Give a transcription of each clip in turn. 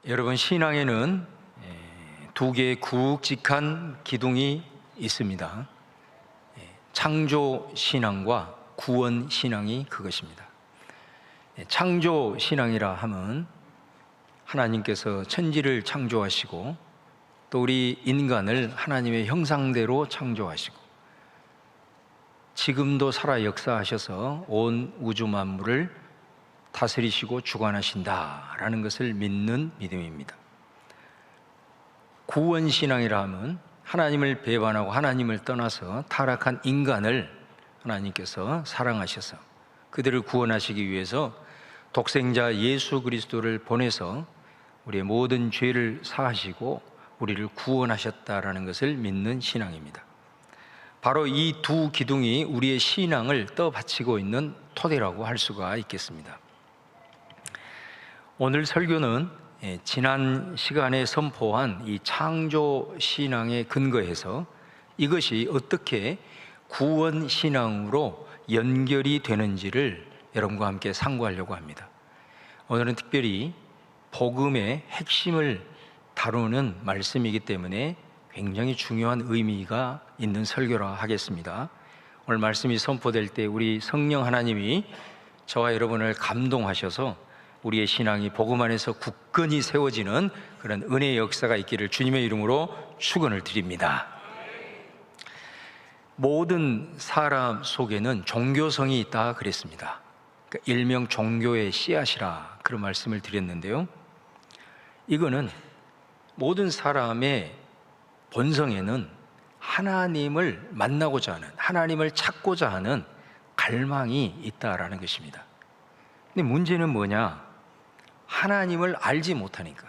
여러분, 신앙에는 두 개의 굵직한 기둥이 있습니다. 창조 신앙과 구원 신앙이 그것입니다. 창조 신앙이라 함은 하나님께서 천지를 창조하시고 또 우리 인간을 하나님의 형상대로 창조하시고 지금도 살아 역사하셔서 온 우주 만물을 다스리시고 주관하신다라는 것을 믿는 믿음입니다. 구원신앙이라 하면 하나님을 배반하고 하나님을 떠나서 타락한 인간을 하나님께서 사랑하셔서 그들을 구원하시기 위해서 독생자 예수 그리스도를 보내서 우리의 모든 죄를 사하시고 우리를 구원하셨다라는 것을 믿는 신앙입니다. 바로 이 두 기둥이 우리의 신앙을 떠받치고 있는 토대라고 할 수가 있겠습니다. 오늘 설교는 지난 시간에 선포한 이 창조 신앙에 근거해서 이것이 어떻게 구원 신앙으로 연결이 되는지를 여러분과 함께 상고하려고 합니다. 오늘은 특별히 복음의 핵심을 다루는 말씀이기 때문에 굉장히 중요한 의미가 있는 설교라 하겠습니다. 오늘 말씀이 선포될 때 우리 성령 하나님이 저와 여러분을 감동하셔서 우리의 신앙이 복음 안에서 굳건히 세워지는 그런 은혜의 역사가 있기를 주님의 이름으로 축원을 드립니다. 모든 사람 속에는 종교성이 있다 그랬습니다. 그러니까 일명 종교의 씨앗이라 그런 말씀을 드렸는데요, 이거는 모든 사람의 본성에는 하나님을 만나고자 하는, 하나님을 찾고자 하는 갈망이 있다라는 것입니다. 근데 문제는 뭐냐? 하나님을 알지 못하니까,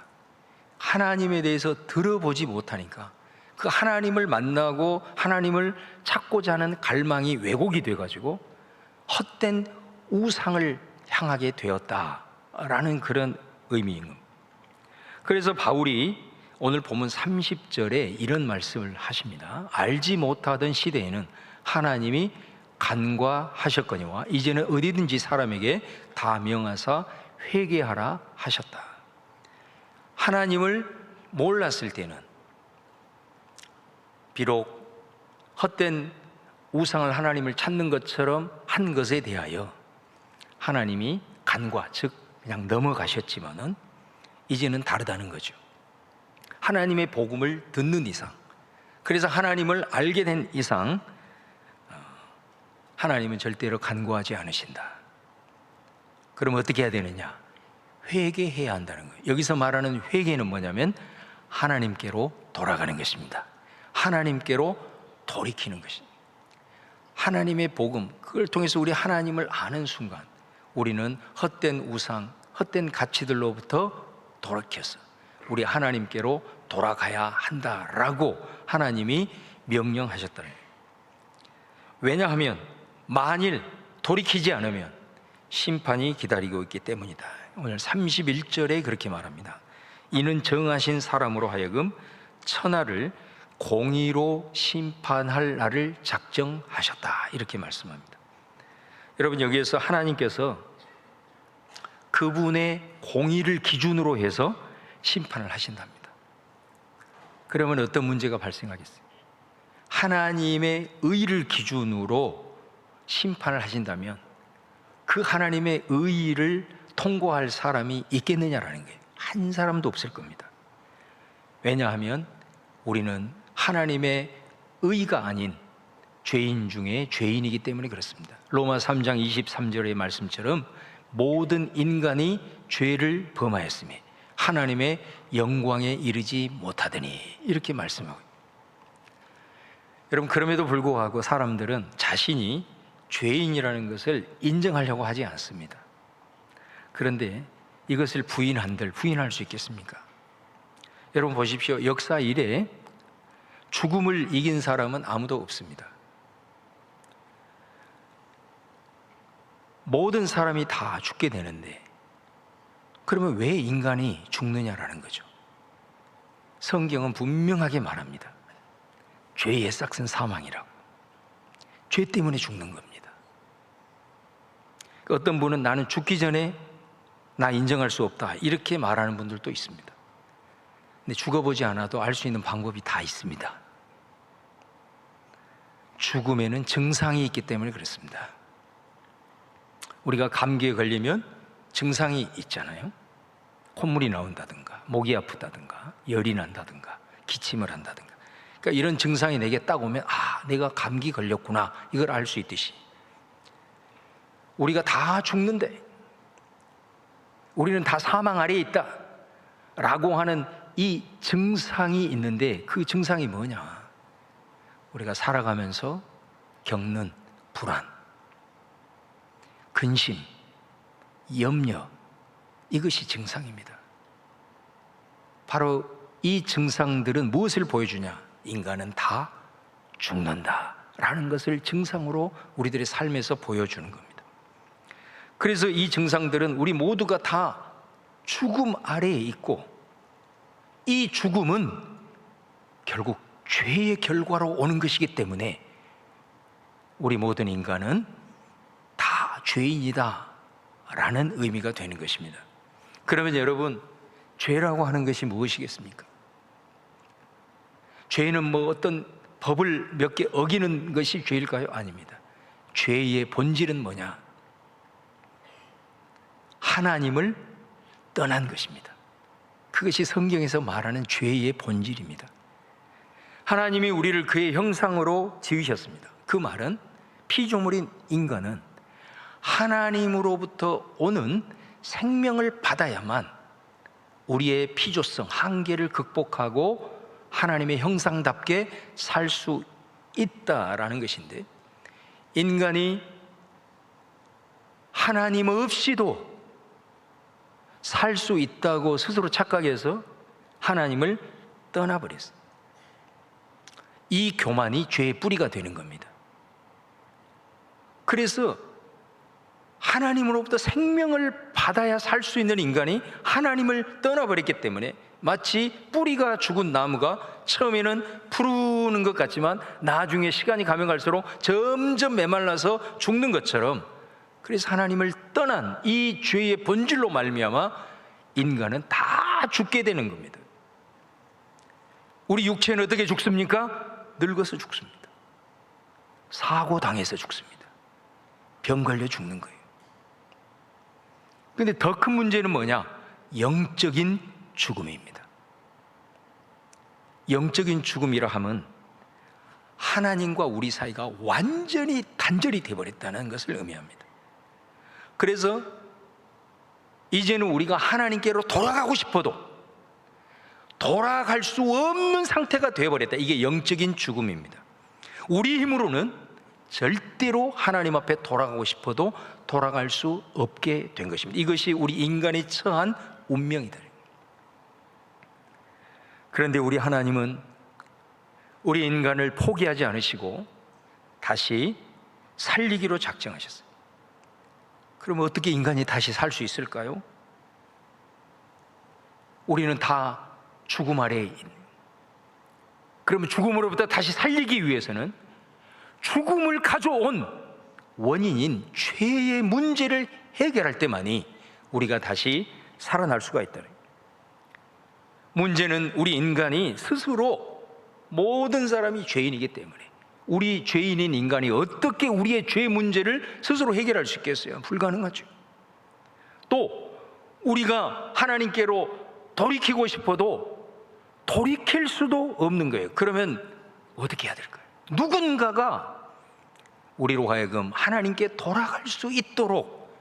하나님에 대해서 들어보지 못하니까 그 하나님을 만나고 하나님을 찾고자 하는 갈망이 왜곡이 돼가지고 헛된 우상을 향하게 되었다라는 그런 의미인 겁니다. 그래서 바울이 오늘 본문 30절에 이런 말씀을 하십니다. 알지 못하던 시대에는 하나님이 간과하셨거니와 이제는 어디든지 사람에게 다 명하사 회개하라 하셨다. 하나님을 몰랐을 때는 비록 헛된 우상을 하나님을 찾는 것처럼 한 것에 대하여 하나님이 간과, 즉 그냥 넘어가셨지만은 이제는 다르다는 거죠. 하나님의 복음을 듣는 이상, 그래서 하나님을 알게 된 이상 하나님은 절대로 간과하지 않으신다. 그럼 어떻게 해야 되느냐? 회개해야 한다는 거예요. 여기서 말하는 회개는 뭐냐면 하나님께로 돌아가는 것입니다. 하나님께로 돌이키는 것입니다. 하나님의 복음, 그걸 통해서 우리 하나님을 아는 순간 우리는 헛된 우상, 헛된 가치들로부터 돌이켜서 우리 하나님께로 돌아가야 한다라고 하나님이 명령하셨다는 거예요. 왜냐하면 만일 돌이키지 않으면 심판이 기다리고 있기 때문이다. 오늘 31절에 그렇게 말합니다. 이는 정하신 사람으로 하여금 천하를 공의로 심판할 날을 작정하셨다, 이렇게 말씀합니다. 여러분, 여기에서 하나님께서 그분의 공의를 기준으로 해서 심판을 하신답니다. 그러면 어떤 문제가 발생하겠어요? 하나님의 의를 기준으로 심판을 하신다면 그 하나님의 의를 통과할 사람이 있겠느냐라는 거예요. 한 사람도 없을 겁니다. 왜냐하면 우리는 하나님의 의가 아닌 죄인 중에 죄인이기 때문에 그렇습니다. 로마 3장 23절의 말씀처럼 모든 인간이 죄를 범하였으며 하나님의 영광에 이르지 못하더니, 이렇게 말씀하고 있습니다. 여러분, 그럼에도 불구하고 사람들은 자신이 죄인이라는 것을 인정하려고 하지 않습니다. 그런데 이것을 부인할 수 있겠습니까? 여러분 보십시오. 역사 이래 죽음을 이긴 사람은 아무도 없습니다. 모든 사람이 다 죽게 되는데 그러면 왜 인간이 죽느냐라는 거죠. 성경은 분명하게 말합니다. 죄의 싹은 사망이라고. 죄 때문에 죽는 겁니다. 어떤 분은 나는 죽기 전에 나 인정할 수 없다, 이렇게 말하는 분들도 있습니다. 근데 죽어보지 않아도 알 수 있는 방법이 다 있습니다. 죽음에는 증상이 있기 때문에 그렇습니다. 우리가 감기에 걸리면 증상이 있잖아요. 콧물이 나온다든가, 목이 아프다든가, 열이 난다든가, 기침을 한다든가. 그러니까 이런 증상이 내게 딱 오면 내가 감기 걸렸구나, 이걸 알 수 있듯이 우리가 다 죽는데, 우리는 다 사망 아래에 있다 라고 하는 이 증상이 있는데, 그 증상이 뭐냐? 우리가 살아가면서 겪는 불안, 근심, 염려, 이것이 증상입니다. 바로 이 증상들은 무엇을 보여주냐? 인간은 다 죽는다라는 것을 증상으로 우리들의 삶에서 보여주는 겁니다. 그래서 이 증상들은 우리 모두가 다 죽음 아래에 있고, 이 죽음은 결국 죄의 결과로 오는 것이기 때문에 우리 모든 인간은 다 죄인이다 라는 의미가 되는 것입니다. 그러면 여러분, 죄라고 하는 것이 무엇이겠습니까? 죄는 뭐 어떤 법을 몇 개 어기는 것이 죄일까요? 아닙니다. 죄의 본질은 뭐냐? 하나님을 떠난 것입니다. 그것이 성경에서 말하는 죄의 본질입니다. 하나님이 우리를 그의 형상으로 지으셨습니다. 그 말은 피조물인 인간은 하나님으로부터 오는 생명을 받아야만 우리의 피조성, 한계를 극복하고 하나님의 형상답게 살 수 있다라는 것인데, 인간이 하나님 없이도 살 수 있다고 스스로 착각해서 하나님을 떠나버렸어요. 이 교만이 죄의 뿌리가 되는 겁니다. 그래서 하나님으로부터 생명을 받아야 살 수 있는 인간이 하나님을 떠나버렸기 때문에 마치 뿌리가 죽은 나무가 처음에는 푸르는 것 같지만 나중에 시간이 가면 갈수록 점점 메말라서 죽는 것처럼, 그래서 하나님을 떠난 이 죄의 본질로 말미암아 인간은 다 죽게 되는 겁니다. 우리 육체는 어떻게 죽습니까? 늙어서 죽습니다. 사고 당해서 죽습니다. 병 걸려 죽는 거예요. 그런데 더 큰 문제는 뭐냐? 영적인 죽음입니다. 영적인 죽음이라 함은 하나님과 우리 사이가 완전히 단절이 되어버렸다는 것을 의미합니다. 그래서 이제는 우리가 하나님께로 돌아가고 싶어도 돌아갈 수 없는 상태가 되어버렸다. 이게 영적인 죽음입니다. 우리 힘으로는 절대로 하나님 앞에 돌아가고 싶어도 돌아갈 수 없게 된 것입니다. 이것이 우리 인간이 처한 운명이다. 그런데 우리 하나님은 우리 인간을 포기하지 않으시고 다시 살리기로 작정하셨어요. 그러면 어떻게 인간이 다시 살 수 있을까요? 우리는 다 죽음 아래에 있는, 그러면 죽음으로부터 다시 살리기 위해서는 죽음을 가져온 원인인 죄의 문제를 해결할 때만이 우리가 다시 살아날 수가 있다. 문제는 우리 인간이 스스로, 모든 사람이 죄인이기 때문에 우리 죄인인 인간이 어떻게 우리의 죄 문제를 스스로 해결할 수 있겠어요? 불가능하죠. 또 우리가 하나님께로 돌이키고 싶어도 돌이킬 수도 없는 거예요. 그러면 어떻게 해야 될까요? 누군가가 우리로 하여금 하나님께 돌아갈 수 있도록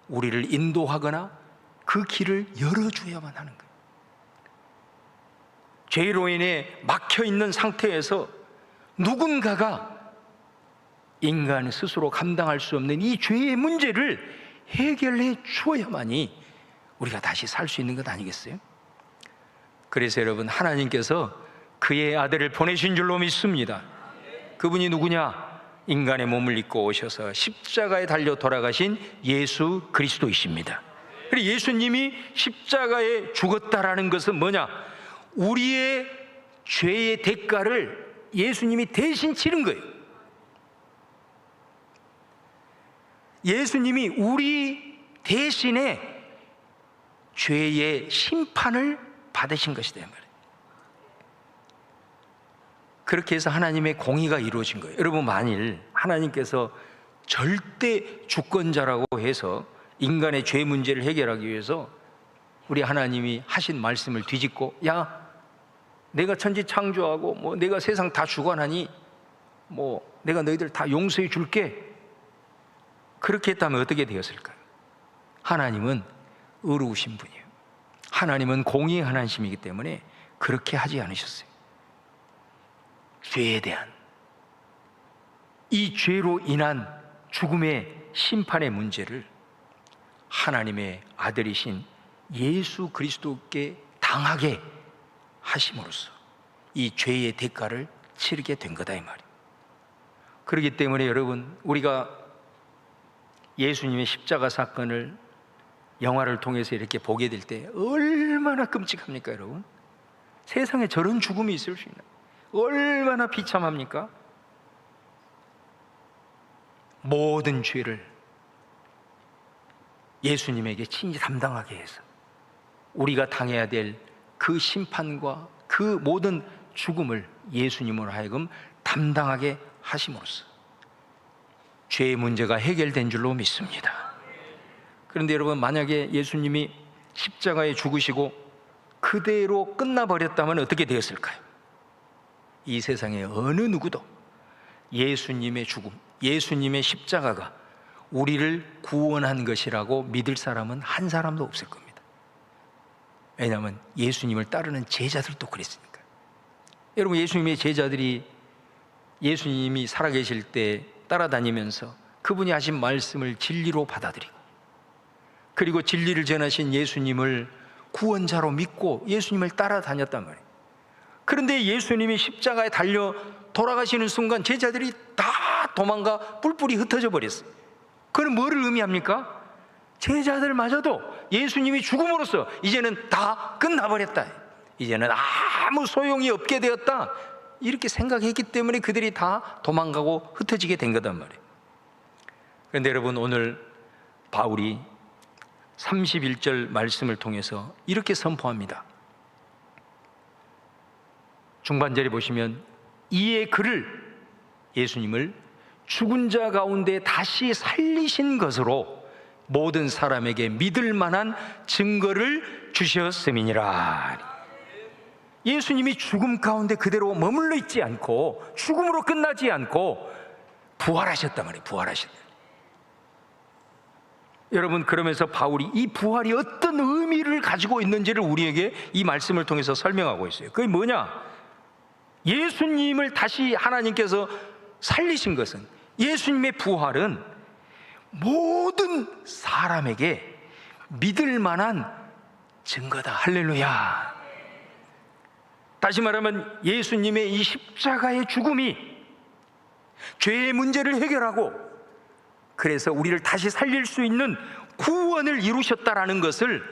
우리를 인도하거나 그 길을 열어줘야만 하는 거예요. 죄로 인해 막혀있는 상태에서 누군가가 인간 스스로 감당할 수 없는 이 죄의 문제를 해결해 주어야만이 우리가 다시 살 수 있는 것 아니겠어요? 그래서 여러분, 하나님께서 그의 아들을 보내신 줄로 믿습니다. 그분이 누구냐? 인간의 몸을 입고 오셔서 십자가에 달려 돌아가신 예수 그리스도이십니다. 그리고 예수님이 십자가에 죽었다라는 것은 뭐냐? 우리의 죄의 대가를 예수님이 대신 치른 거예요. 예수님이 우리 대신에 죄의 심판을 받으신 것이다 말이에요. 그렇게 해서 하나님의 공의가 이루어진 거예요. 여러분, 만일 하나님께서 절대 주권자라고 해서 인간의 죄 문제를 해결하기 위해서 우리 하나님이 하신 말씀을 뒤집고, 야, 내가 천지 창조하고 뭐 내가 세상 다 주관하니 뭐 내가 너희들 다 용서해 줄게, 그렇게 했다면 어떻게 되었을까요? 하나님은 의로우신 분이에요. 하나님은 공의의 하나님이기 때문에 그렇게 하지 않으셨어요. 죄에 대한, 이 죄로 인한 죽음의 심판의 문제를 하나님의 아들이신 예수 그리스도께 당하게 하심으로써 이 죄의 대가를 치르게 된 거다, 이 말이에요. 그렇기 때문에 여러분, 우리가 예수님의 십자가 사건을 영화를 통해서 이렇게 보게 될 때 얼마나 끔찍합니까, 여러분? 세상에 저런 죽음이 있을 수 있나? 얼마나 비참합니까? 모든 죄를 예수님에게 친히 담당하게 해서 우리가 당해야 될 그 심판과 그 모든 죽음을 예수님으로 하여금 담당하게 하심으로써 죄의 문제가 해결된 줄로 믿습니다. 그런데 여러분, 만약에 예수님이 십자가에 죽으시고 그대로 끝나버렸다면 어떻게 되었을까요? 이 세상에 어느 누구도 예수님의 죽음, 예수님의 십자가가 우리를 구원한 것이라고 믿을 사람은 한 사람도 없을 겁니다. 왜냐하면 예수님을 따르는 제자들도 그랬으니까. 여러분, 예수님의 제자들이 예수님이 살아계실 때 따라다니면서 그분이 하신 말씀을 진리로 받아들이고, 그리고 진리를 전하신 예수님을 구원자로 믿고 예수님을 따라다녔단 말이에요. 그런데 예수님이 십자가에 달려 돌아가시는 순간 제자들이 다 도망가 뿔뿔이 흩어져 버렸어요. 그건 뭐를 의미합니까? 제자들마저도 예수님이 죽음으로써 이제는 다 끝나버렸다, 이제는 아무 소용이 없게 되었다, 이렇게 생각했기 때문에 그들이 다 도망가고 흩어지게 된 거단 말이에요. 그런데 여러분, 오늘 바울이 31절 말씀을 통해서 이렇게 선포합니다. 중반절에 보시면, 이에 그를, 예수님을 죽은 자 가운데 다시 살리신 것으로 모든 사람에게 믿을 만한 증거를 주셨음이니라. 예수님이 죽음 가운데 그대로 머물러 있지 않고 죽음으로 끝나지 않고 부활하셨단 말이에요. 부활하셨다. 여러분, 그러면서 바울이 이 부활이 어떤 의미를 가지고 있는지를 우리에게 이 말씀을 통해서 설명하고 있어요. 그게 뭐냐? 예수님을 다시 하나님께서 살리신 것은, 예수님의 부활은 모든 사람에게 믿을 만한 증거다. 할렐루야. 다시 말하면 예수님의 이 십자가의 죽음이 죄의 문제를 해결하고 그래서 우리를 다시 살릴 수 있는 구원을 이루셨다라는 것을,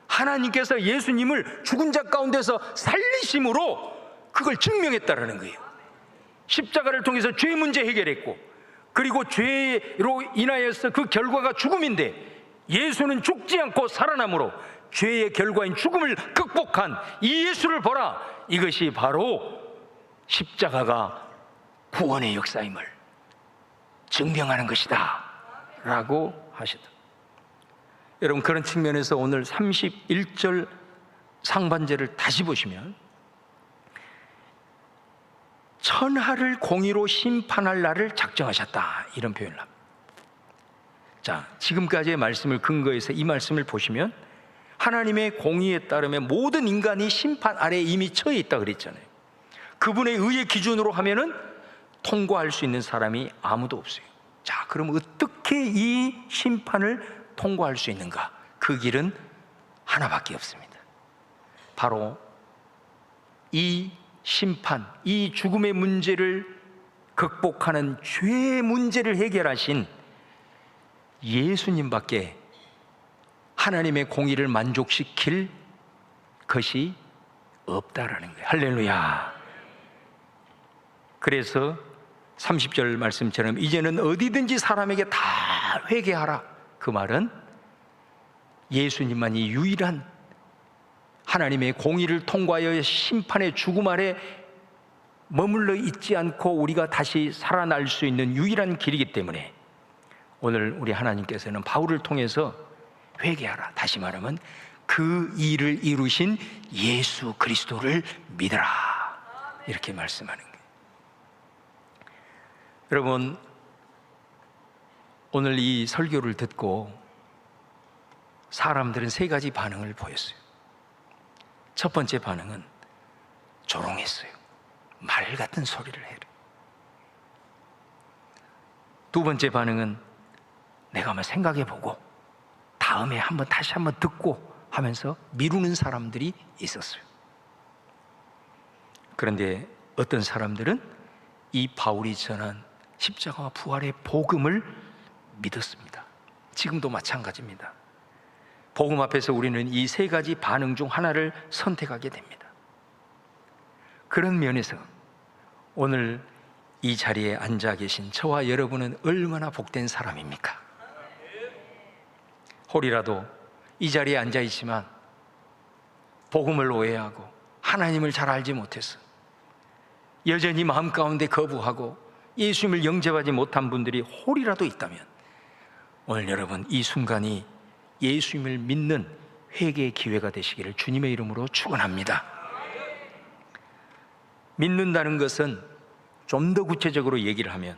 하나님께서 예수님을 죽은 자 가운데서 살리심으로 그걸 증명했다라는 거예요. 십자가를 통해서 죄 문제 해결했고, 그리고 죄로 인하여서 그 결과가 죽음인데 예수는 죽지 않고 살아남으로 죄의 결과인 죽음을 극복한 이 예수를 보라, 이것이 바로 십자가가 구원의 역사임을 증명하는 것이다 라고 하시다. 여러분, 그런 측면에서 오늘 31절 상반절을 다시 보시면, 천하를 공의로 심판할 날을 작정하셨다, 이런 표현을 합니다. 자, 지금까지의 말씀을 근거해서 이 말씀을 보시면 하나님의 공의에 따르면 모든 인간이 심판 아래에 이미 처해 있다 그랬잖아요. 그분의 의의 기준으로 하면은 통과할 수 있는 사람이 아무도 없어요. 자, 그럼 어떻게 이 심판을 통과할 수 있는가? 그 길은 하나밖에 없습니다. 바로 이 심판, 이 죽음의 문제를 극복하는 죄의 문제를 해결하신 예수님밖에 하나님의 공의를 만족시킬 것이 없다라는 거예요. 할렐루야. 그래서 30절 말씀처럼 이제는 어디든지 사람에게 다 회개하라, 그 말은 예수님만이 유일한 하나님의 공의를 통과하여 심판의 죽음 아래 머물러 있지 않고 우리가 다시 살아날 수 있는 유일한 길이기 때문에 오늘 우리 하나님께서는 바울을 통해서 회개하라, 다시 말하면 그 일을 이루신 예수 그리스도를 믿어라, 이렇게 말씀하는 거예요. 여러분, 오늘 이 설교를 듣고 사람들은 세 가지 반응을 보였어요. 첫 번째 반응은 조롱했어요. 말 같은 소리를 해라. 두 번째 반응은 내가 한번 생각해보고 다음에 다시 한번 듣고 하면서 미루는 사람들이 있었어요. 그런데 어떤 사람들은 이 바울이 전한 십자가와 부활의 복음을 믿었습니다. 지금도 마찬가지입니다. 복음 앞에서 우리는 이 세 가지 반응 중 하나를 선택하게 됩니다. 그런 면에서 오늘 이 자리에 앉아 계신 저와 여러분은 얼마나 복된 사람입니까? 혹이라도 이 자리에 앉아 있지만 복음을 오해하고 하나님을 잘 알지 못해서 여전히 마음 가운데 거부하고 예수님을 영접하지 못한 분들이 혹이라도 있다면 오늘 여러분 이 순간이 예수님을 믿는 회개의 기회가 되시기를 주님의 이름으로 축원합니다. 믿는다는 것은 좀 더 구체적으로 얘기를 하면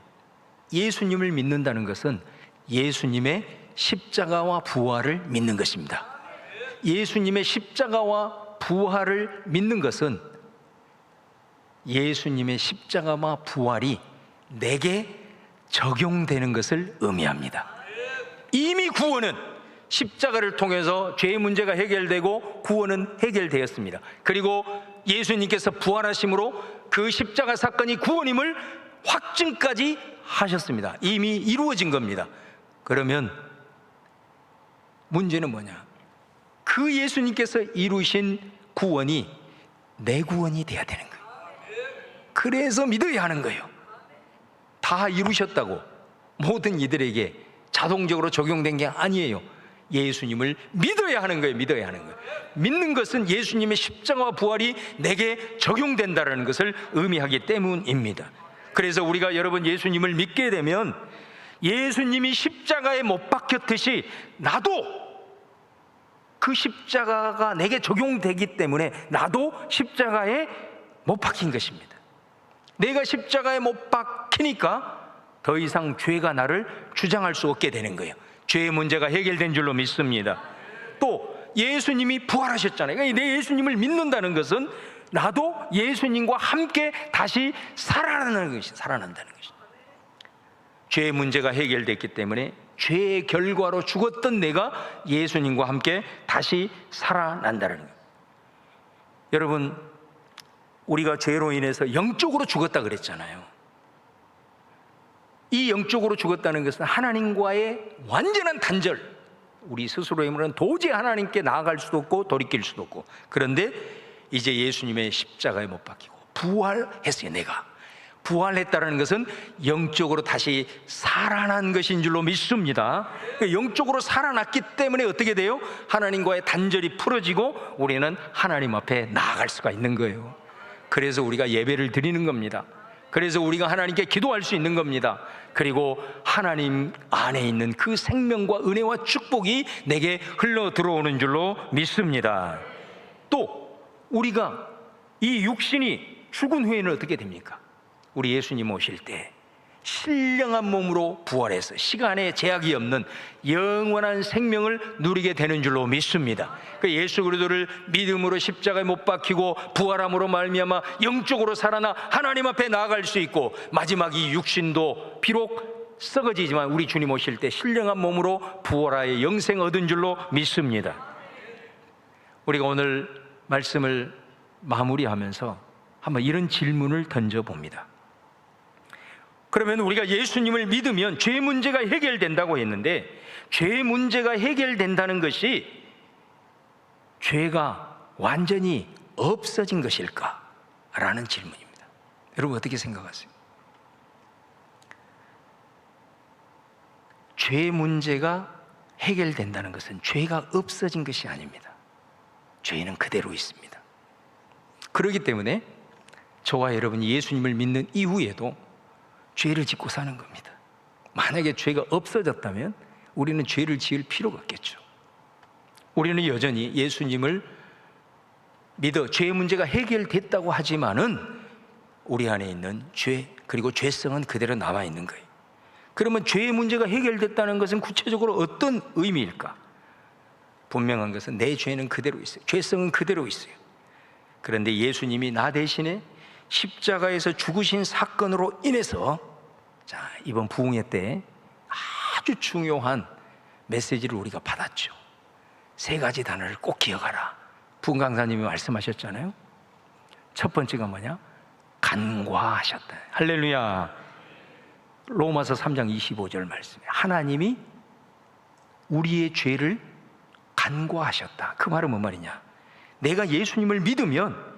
예수님을 믿는다는 것은 예수님의 십자가와 부활을 믿는 것입니다. 예수님의 십자가와 부활을 믿는 것은 예수님의 십자가와 부활이 내게 적용되는 것을 의미합니다. 이미 구원은 십자가를 통해서 죄의 문제가 해결되고 구원은 해결되었습니다. 그리고 예수님께서 부활하심으로 그 십자가 사건이 구원임을 확증까지 하셨습니다. 이미 이루어진 겁니다. 그러면 문제는 뭐냐? 그 예수님께서 이루신 구원이 내 구원이 돼야 되는 거예요. 그래서 믿어야 하는 거예요. 다 이루셨다고 모든 이들에게 자동적으로 적용된 게 아니에요. 예수님을 믿어야 하는 거예요. 믿어야 하는 거예요. 믿는 것은 예수님의 십자가와 부활이 내게 적용된다는 것을 의미하기 때문입니다. 그래서 우리가 여러분 예수님을 믿게 되면 예수님이 십자가에 못 박혔듯이 나도 그 십자가가 내게 적용되기 때문에 나도 십자가에 못 박힌 것입니다. 내가 십자가에 못 박히니까 더 이상 죄가 나를 주장할 수 없게 되는 거예요. 죄의 문제가 해결된 줄로 믿습니다. 또 예수님이 부활하셨잖아요. 그러니까 내 예수님을 믿는다는 것은 나도 예수님과 함께 다시 살아난다는 것입니다. 죄의 문제가 해결됐기 때문에 죄의 결과로 죽었던 내가 예수님과 함께 다시 살아난다는 거예요. 여러분, 우리가 죄로 인해서 영적으로 죽었다 그랬잖아요. 이 영적으로 죽었다는 것은 하나님과의 완전한 단절, 우리 스스로의 힘으로는 도저히 하나님께 나아갈 수도 없고 돌이킬 수도 없고, 그런데 이제 예수님의 십자가에 못 박히고 부활했어요. 내가 부활했다는 것은 영적으로 다시 살아난 것인 줄로 믿습니다. 영적으로 살아났기 때문에 어떻게 돼요? 하나님과의 단절이 풀어지고 우리는 하나님 앞에 나아갈 수가 있는 거예요. 그래서 우리가 예배를 드리는 겁니다. 그래서 우리가 하나님께 기도할 수 있는 겁니다. 그리고 하나님 안에 있는 그 생명과 은혜와 축복이 내게 흘러 들어오는 줄로 믿습니다. 또 우리가 이 육신이 죽은 후에는 어떻게 됩니까? 우리 예수님 오실 때 신령한 몸으로 부활해서 시간에 제약이 없는 영원한 생명을 누리게 되는 줄로 믿습니다. 그 예수 그리스도를 믿음으로 십자가에 못 박히고 부활함으로 말미암아 영적으로 살아나 하나님 앞에 나아갈 수 있고, 마지막 이 육신도 비록 썩어지지만 우리 주님 오실 때 신령한 몸으로 부활하여 영생 얻은 줄로 믿습니다. 우리가 오늘 말씀을 마무리하면서 한번 이런 질문을 던져봅니다. 그러면 우리가 예수님을 믿으면 죄 문제가 해결된다고 했는데, 죄 문제가 해결된다는 것이 죄가 완전히 없어진 것일까? 라는 질문입니다. 여러분 어떻게 생각하세요? 죄 문제가 해결된다는 것은 죄가 없어진 것이 아닙니다. 죄는 그대로 있습니다. 그렇기 때문에 저와 여러분이 예수님을 믿는 이후에도 죄를 짓고 사는 겁니다. 만약에 죄가 없어졌다면 우리는 죄를 지을 필요가 없겠죠. 우리는 여전히 예수님을 믿어 죄의 문제가 해결됐다고 하지만은 우리 안에 있는 죄, 그리고 죄성은 그대로 남아있는 거예요. 그러면 죄의 문제가 해결됐다는 것은 구체적으로 어떤 의미일까? 분명한 것은 내 죄는 그대로 있어요. 죄성은 그대로 있어요. 그런데 예수님이 나 대신에 십자가에서 죽으신 사건으로 인해서, 자, 이번 부흥회 때 아주 중요한 메시지를 우리가 받았죠. 세 가지 단어를 꼭 기억하라. 부흥 강사님이 말씀하셨잖아요. 첫 번째가 뭐냐? 간과하셨다. 할렐루야. 로마서 3장 25절 말씀에 하나님이 우리의 죄를 간과하셨다. 그 말은 뭔 말이냐? 내가 예수님을 믿으면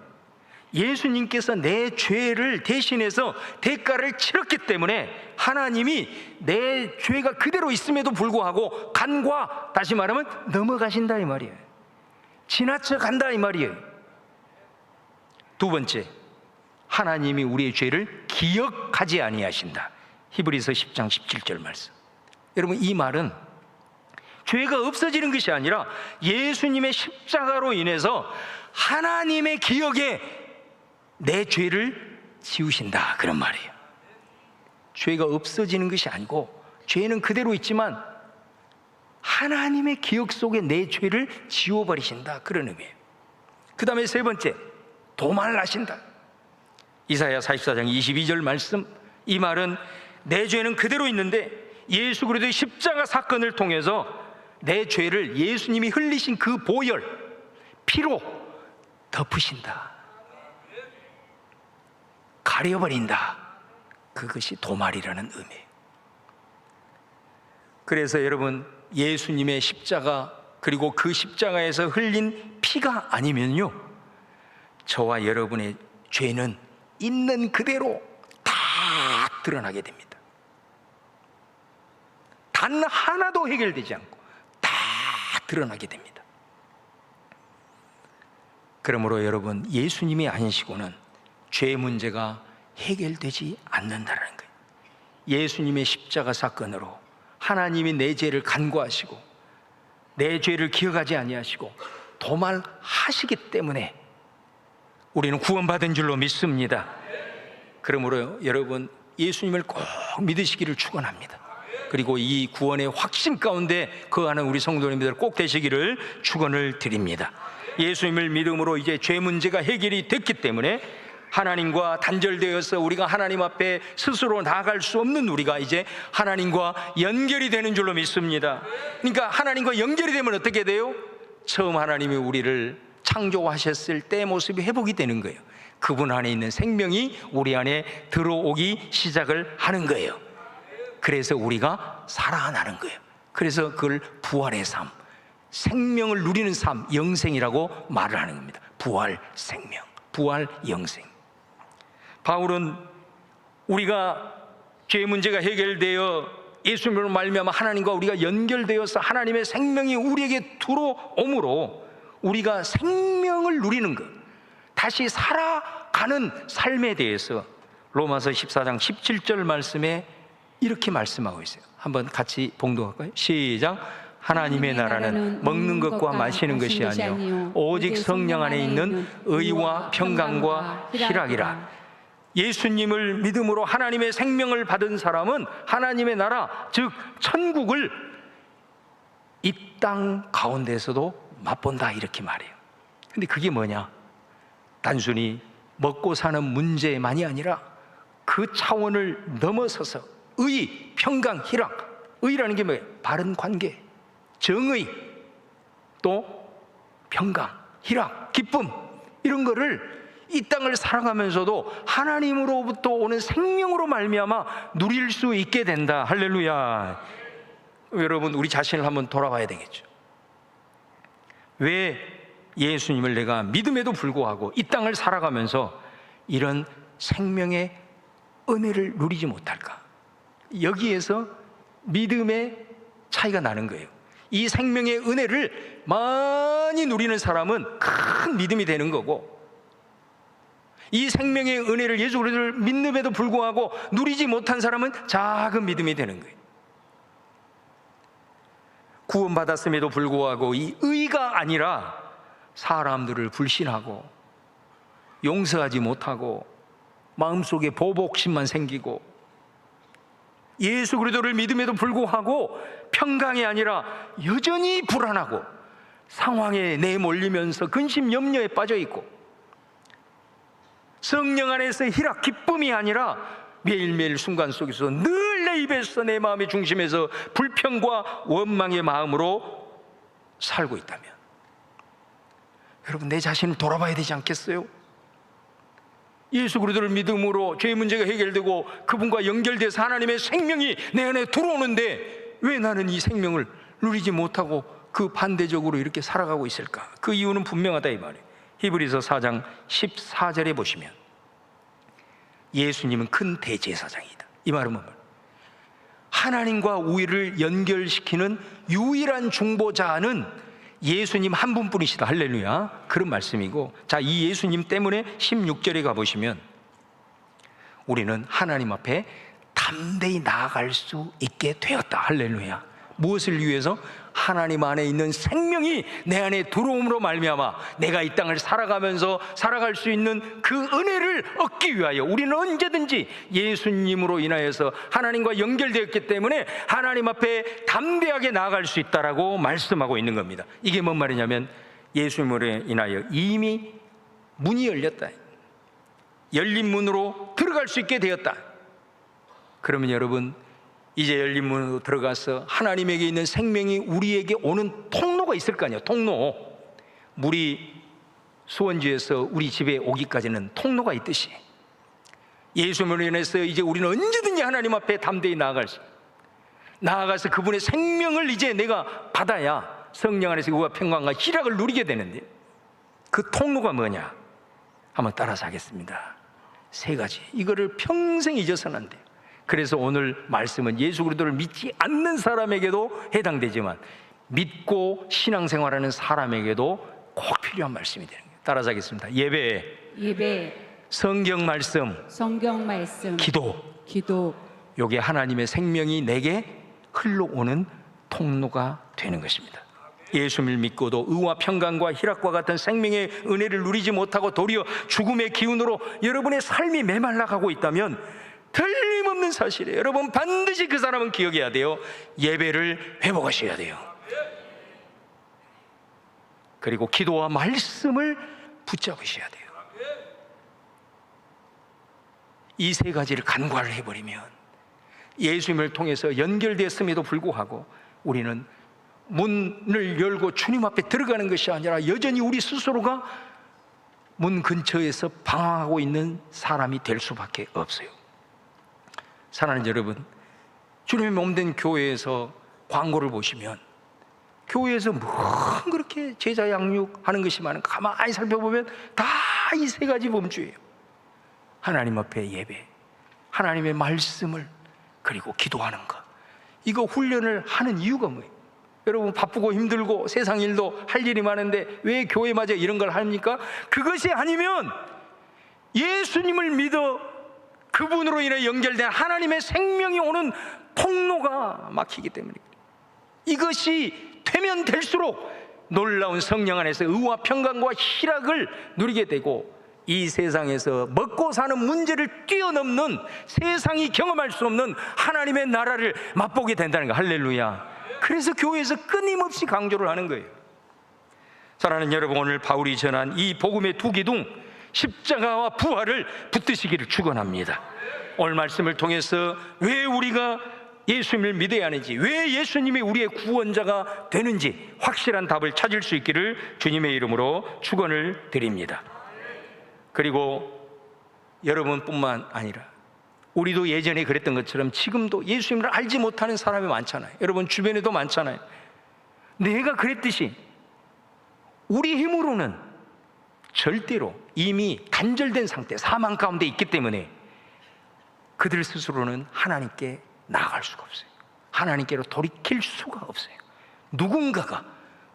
예수님께서 내 죄를 대신해서 대가를 치렀기 때문에 하나님이 내 죄가 그대로 있음에도 불구하고 간과, 다시 말하면 넘어가신다 이 말이에요. 지나쳐 간다 이 말이에요. 두 번째, 하나님이 우리의 죄를 기억하지 아니하신다. 히브리서 10장 17절 말씀. 여러분, 이 말은 죄가 없어지는 것이 아니라 예수님의 십자가로 인해서 하나님의 기억에 내 죄를 지우신다, 그런 말이에요. 죄가 없어지는 것이 아니고 죄는 그대로 있지만 하나님의 기억 속에 내 죄를 지워버리신다, 그런 의미예요. 그 다음에 세 번째, 도말하신다. 이사야 44장 22절 말씀. 이 말은 내 죄는 그대로 있는데 예수 그리스도의 십자가 사건을 통해서 내 죄를 예수님이 흘리신 그 보혈, 피로 덮으신다, 가려버린다. 그것이 도말이라는 의미예요. 그래서 여러분, 예수님의 십자가, 그리고 그 십자가에서 흘린 피가 아니면요, 저와 여러분의 죄는 있는 그대로 다 드러나게 됩니다. 단 하나도 해결되지 않고 다 드러나게 됩니다. 그러므로 여러분, 예수님이 아니시고는 죄 문제가 해결되지 않는다는 거예요. 예수님의 십자가 사건으로 하나님이 내 죄를 간구하시고 내 죄를 기억하지 아니하시고 도말하시기 때문에 우리는 구원받은 줄로 믿습니다. 그러므로 여러분, 예수님을 꼭 믿으시기를 축원합니다. 그리고 이 구원의 확신 가운데 거하는 우리 성도님들 꼭 되시기를 축원을 드립니다. 예수님을 믿음으로 이제 죄 문제가 해결이 됐기 때문에 하나님과 단절되어서 우리가 하나님 앞에 스스로 나아갈 수 없는 우리가 이제 하나님과 연결이 되는 줄로 믿습니다. 그러니까 하나님과 연결이 되면 어떻게 돼요? 처음 하나님이 우리를 창조하셨을 때 모습이 회복이 되는 거예요. 그분 안에 있는 생명이 우리 안에 들어오기 시작을 하는 거예요. 그래서 우리가 살아나는 거예요. 그래서 그걸 부활의 삶, 생명을 누리는 삶, 영생이라고 말을 하는 겁니다. 부활 생명, 부활 영생. 바울은 우리가 죄 문제가 해결되어 예수님으로 말미암아 하나님과 우리가 연결되어서 하나님의 생명이 우리에게 들어오므로 우리가 생명을 누리는 것, 다시 살아가는 삶에 대해서 로마서 14장 17절 말씀에 이렇게 말씀하고 있어요. 한번 같이 봉독할까요? 시작. 하나님의 나라는 먹는 것과 마시는 것이 아니요 오직 성령 안에 있는 의와 평강과 희락이라. 예수님을 믿음으로 하나님의 생명을 받은 사람은 하나님의 나라, 즉 천국을 이 땅 가운데서도 맛본다, 이렇게 말해요. 근데 그게 뭐냐? 단순히 먹고 사는 문제만이 아니라 그 차원을 넘어서서 의, 평강, 희락. 의라는 게 뭐예요? 바른 관계, 정의, 또 평강, 희락, 기쁨, 이런 거를 이 땅을 살아가면서도 하나님으로부터 오는 생명으로 말미암아 누릴 수 있게 된다. 할렐루야. 여러분, 우리 자신을 한번 돌아봐야 되겠죠. 왜 예수님을 내가 믿음에도 불구하고 이 땅을 살아가면서 이런 생명의 은혜를 누리지 못할까? 여기에서 믿음의 차이가 나는 거예요. 이 생명의 은혜를 많이 누리는 사람은 큰 믿음이 되는 거고, 이 생명의 은혜를 예수 그리스도를 믿음에도 불구하고 누리지 못한 사람은 작은 믿음이 되는 거예요. 구원받았음에도 불구하고 이 의가 아니라 사람들을 불신하고 용서하지 못하고 마음속에 보복심만 생기고, 예수 그리스도를 믿음에도 불구하고 평강이 아니라 여전히 불안하고 상황에 내몰리면서 근심 염려에 빠져 있고, 성령 안에서 희락 기쁨이 아니라 매일매일 순간 속에서 늘 내 입에서 내 마음의 중심에서 불평과 원망의 마음으로 살고 있다면, 여러분 내 자신을 돌아봐야 되지 않겠어요? 예수 그리스도를 믿음으로 죄의 문제가 해결되고 그분과 연결돼서 하나님의 생명이 내 안에 들어오는데 왜 나는 이 생명을 누리지 못하고 그 반대적으로 이렇게 살아가고 있을까? 그 이유는 분명하다 이 말이에요. 히브리서 4장 14절에 보시면 예수님은 큰 대제사장이다. 이 말은 뭐예요? 하나님과 우리를 연결시키는 유일한 중보자는 예수님 한 분뿐이시다. 할렐루야. 그런 말씀이고, 자, 이 예수님 때문에 16절에 가보시면 우리는 하나님 앞에 담대히 나아갈 수 있게 되었다. 할렐루야. 무엇을 위해서? 하나님 안에 있는 생명이 내 안에 들어옴으로 말미암아 내가 이 땅을 살아가면서 살아갈 수 있는 그 은혜를 얻기 위하여 우리는 언제든지 예수님으로 인하여서 하나님과 연결되었기 때문에 하나님 앞에 담대하게 나아갈 수 있다라고 말씀하고 있는 겁니다. 이게 뭔 말이냐면 예수님으로 인하여 이미 문이 열렸다. 열린 문으로 들어갈 수 있게 되었다. 그러면 여러분, 이제 열린 문으로 들어가서 하나님에게 있는 생명이 우리에게 오는 통로가 있을 거 아니에요. 통로. 물이 수원지에서 우리 집에 오기까지는 통로가 있듯이 예수님으로 인해서 이제 우리는 언제든지 하나님 앞에 담대히 나아가서 그분의 생명을 이제 내가 받아야 성령 안에서 의와 평강과 희락을 누리게 되는데, 그 통로가 뭐냐? 한번 따라서 하겠습니다. 3가지. 이거를 평생 잊어서는 안 돼요. 그래서 오늘 말씀은 예수 그리스도를 믿지 않는 사람에게도 해당되지만 믿고 신앙생활하는 사람에게도 꼭 필요한 말씀이 되는 거예요. 따라서 하겠습니다. 예배, 성경 말씀, 기도. 요게 하나님의 생명이 내게 흘러오는 통로가 되는 것입니다. 예수를 믿고도 의와 평강과 희락과 같은 생명의 은혜를 누리지 못하고 도리어 죽음의 기운으로 여러분의 삶이 메말라가고 있다면 틀림없는 사실이에요. 여러분 반드시 그 사람은 기억해야 돼요. 예배를 회복하셔야 돼요. 그리고 기도와 말씀을 붙잡으셔야 돼요. 이 3가지를 간과를 해버리면 예수님을 통해서 연결되었음에도 불구하고 우리는 문을 열고 주님 앞에 들어가는 것이 아니라 여전히 우리 스스로가 문 근처에서 방황하고 있는 사람이 될 수밖에 없어요. 사랑하는 여러분, 주님의 몸된 교회에서 광고를 보시면 교회에서 뭐 그렇게 제자 양육하는 것이 많은가 가만히 살펴보면 다 이 3가지 범주예요. 하나님 앞에 예배, 하나님의 말씀을, 그리고 기도하는 것. 이거 훈련을 하는 이유가 뭐예요? 여러분 바쁘고 힘들고 세상 일도 할 일이 많은데 왜 교회마저 이런 걸 합니까? 그것이 아니면 예수님을 믿어 그분으로 인해 연결된 하나님의 생명이 오는 통로가 막히기 때문입니다. 이것이 되면 될수록 놀라운 성령 안에서 의와 평강과 희락을 누리게 되고 이 세상에서 먹고 사는 문제를 뛰어넘는, 세상이 경험할 수 없는 하나님의 나라를 맛보게 된다는 거. 할렐루야. 그래서 교회에서 끊임없이 강조를 하는 거예요. 사랑하는 여러분, 오늘 바울이 전한 이 복음의 두 기둥, 십자가와 부활을 붙드시기를 축원합니다. 오늘 말씀을 통해서 왜 우리가 예수님을 믿어야 하는지, 왜 예수님이 우리의 구원자가 되는지 확실한 답을 찾을 수 있기를 주님의 이름으로 축원을 드립니다. 그리고 여러분뿐만 아니라 우리도 예전에 그랬던 것처럼 지금도 예수님을 알지 못하는 사람이 많잖아요. 여러분 주변에도 많잖아요. 내가 그랬듯이 우리 힘으로는 절대로 이미 단절된 상태, 사망 가운데 있기 때문에 그들 스스로는 하나님께 나아갈 수가 없어요. 하나님께로 돌이킬 수가 없어요. 누군가가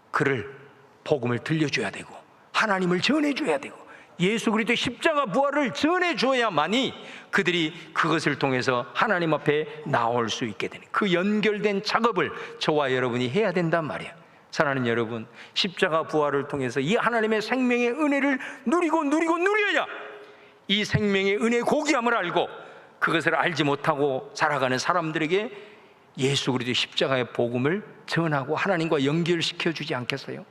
그를 복음을 들려줘야 되고 하나님을 전해줘야 되고 예수 그리스도의 십자가 부활을 전해 주어야만이 그들이 그것을 통해서 하나님 앞에 나올 수 있게 되는 그 연결된 작업을 저와 여러분이 해야 된단 말이에요. 사랑하는 여러분, 십자가 부활을 통해서 이 하나님의 생명의 은혜를 누려야 이 생명의 은혜의 고귀함을 알고 그것을 알지 못하고 살아가는 사람들에게 예수 그리스도의 십자가의 복음을 전하고 하나님과 연결시켜 주지 않겠어요?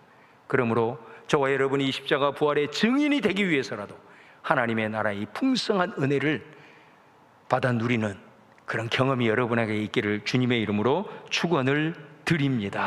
그러므로 저와 여러분이 이 십자가 부활의 증인이 되기 위해서라도 하나님의 나라의 풍성한 은혜를 받아 누리는 그런 경험이 여러분에게 있기를 주님의 이름으로 축원을 드립니다.